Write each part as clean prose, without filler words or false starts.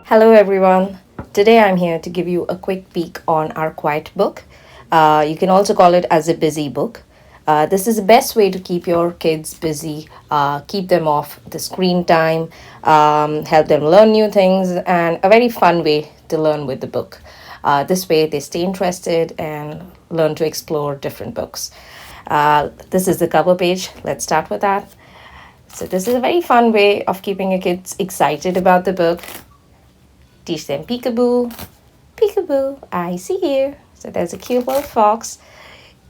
Hello everyone. Today I'm here to give you a quick peek on our quiet book. You can also call it as a busy book. This is the best way to keep your kids busy, keep them off the screen time, help them learn new things, and a very fun way to learn with the book. This way they stay interested and learn to explore different books. This is the cover page. Let's start with that. So, this is a very fun way of keeping your kids excited about the book. Teach them peekaboo, peekaboo, I see you. So there's a cute little fox.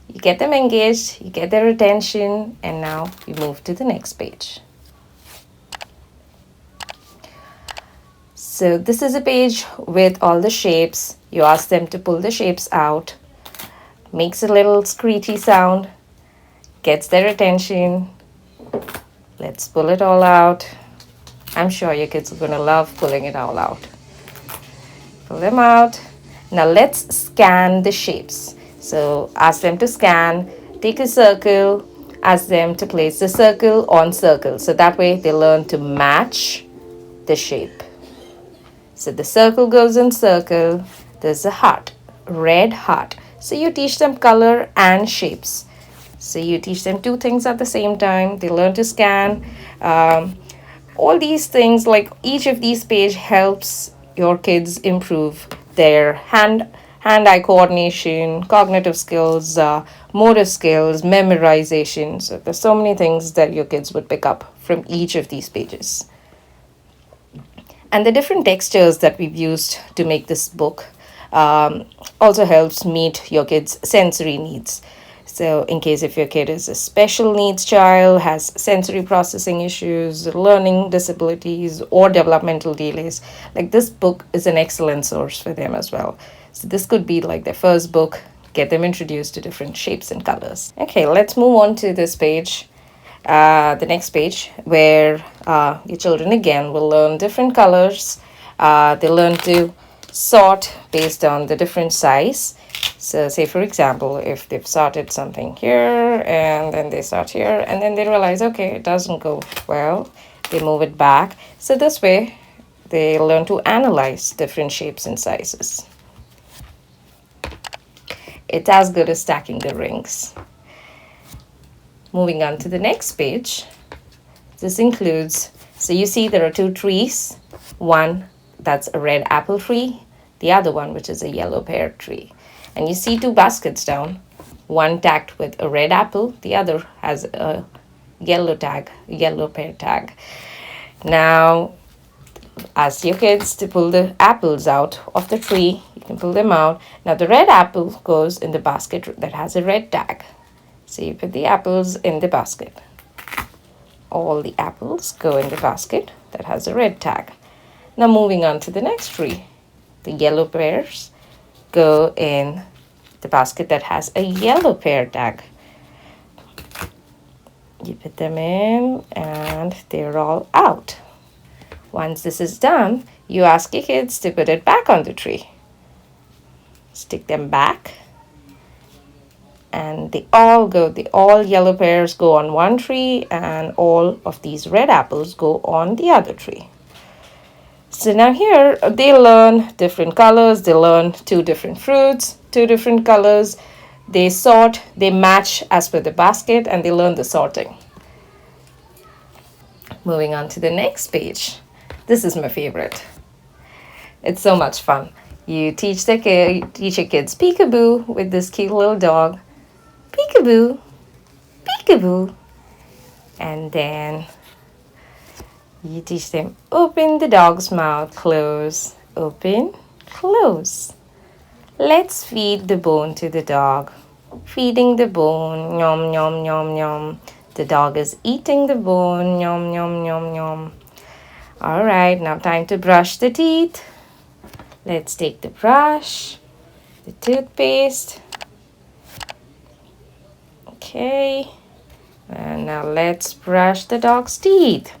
You get them engaged, you get their attention, and now we move to the next page. So this is a page with all the shapes. You ask them to pull the shapes out, makes a little screechy sound, gets their attention. Let's pull it all out. I'm sure your kids are going to love pulling it all out. Pull them out. Now let's scan the shapes. So ask them to scan, take a circle, ask them to place the circle on circle. So that way they learn to match the shape. So the circle goes in circle. There's a heart, red heart. So you teach them color and shapes. So you teach them two things at the same time. They learn to scan. All these things, like each of these pages helps your kids improve their hand-eye coordination, cognitive skills, motor skills, memorization. So there's so many things that your kids would pick up from each of these pages. And the different textures that we've used to make this book also helps meet your kids' sensory needs. So in case if your kid is a special needs child, has sensory processing issues, learning disabilities, or developmental delays, like this book is an excellent source for them as well. So this could be like their first book, get them introduced to different shapes and colors. Okay, let's move on to this page, the next page, where your children again will learn different colors. They learn to sort based on the different size. So say for example, if they've sorted something here and then they sort here and then they realize, okay, it doesn't go well, they move it back. So this way they learn to analyze different shapes and sizes. It's as good as stacking the rings. Moving on to the next page. This includes, so you see there are two trees. One that's a red apple tree, the other one which is a yellow pear tree. And you see two baskets down, one tagged with a red apple, the other has a yellow pear tag. Now, ask your kids to pull the apples out of the tree. You can pull them out. Now, the red apple goes in the basket that has a red tag. So you put the apples in the basket. All the apples go in the basket that has a red tag. Now, moving on to the next tree. The yellow pears go in the basket that has a yellow pear tag. You put them in and they're all out. Once this is done, you ask your kids to put it back on the tree. Stick them back. And they all yellow pears go on one tree and all of these red apples go on the other tree. So now here they learn different colors, they learn two different fruits, two different colors. They sort, they match as per the basket, and they learn the sorting. Moving on to the next page. This is my favorite. It's so much fun. You teach your kids peekaboo with this cute little dog. Peekaboo, peekaboo. And then you teach them open the dog's mouth, close, open, close. Let's feed the bone to the dog. Feeding the bone, yum, yum, yum, yum. The dog is eating the bone, yum, yum, yum, yum. All right, now time to brush the teeth. Let's take the brush, the toothpaste. Okay, and now let's brush the dog's teeth.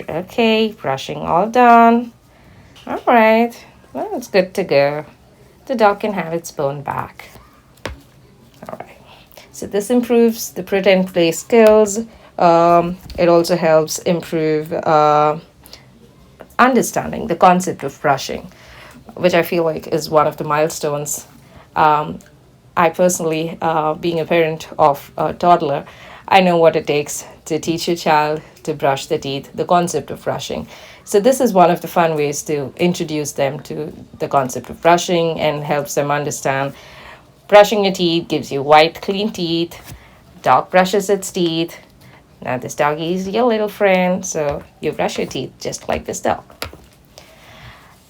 Okay, brushing all done. All right, well, it's good to go. The dog can have its bone back. All right, so this improves the pretend play skills, It also helps improve understanding the concept of brushing, which I feel like is one of the milestones. I personally, being a parent of a toddler, I know what it takes to teach a child to brush their teeth, the concept of brushing. So, this is one of the fun ways to introduce them to the concept of brushing and helps them understand brushing your teeth gives you white, clean teeth. Dog brushes its teeth. Now, this doggy is your little friend, so you brush your teeth just like this dog.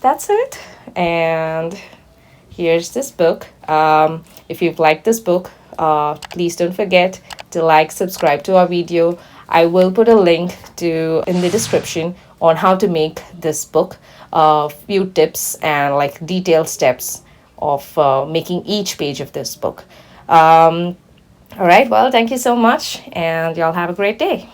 That's it. And here's this book. If you've liked this book, please don't forget to like, subscribe to our video. I will put a link to in the description on how to make this book, a few tips and like detailed steps of making each page of this book. All right, well, thank you so much, and y'all have a great day.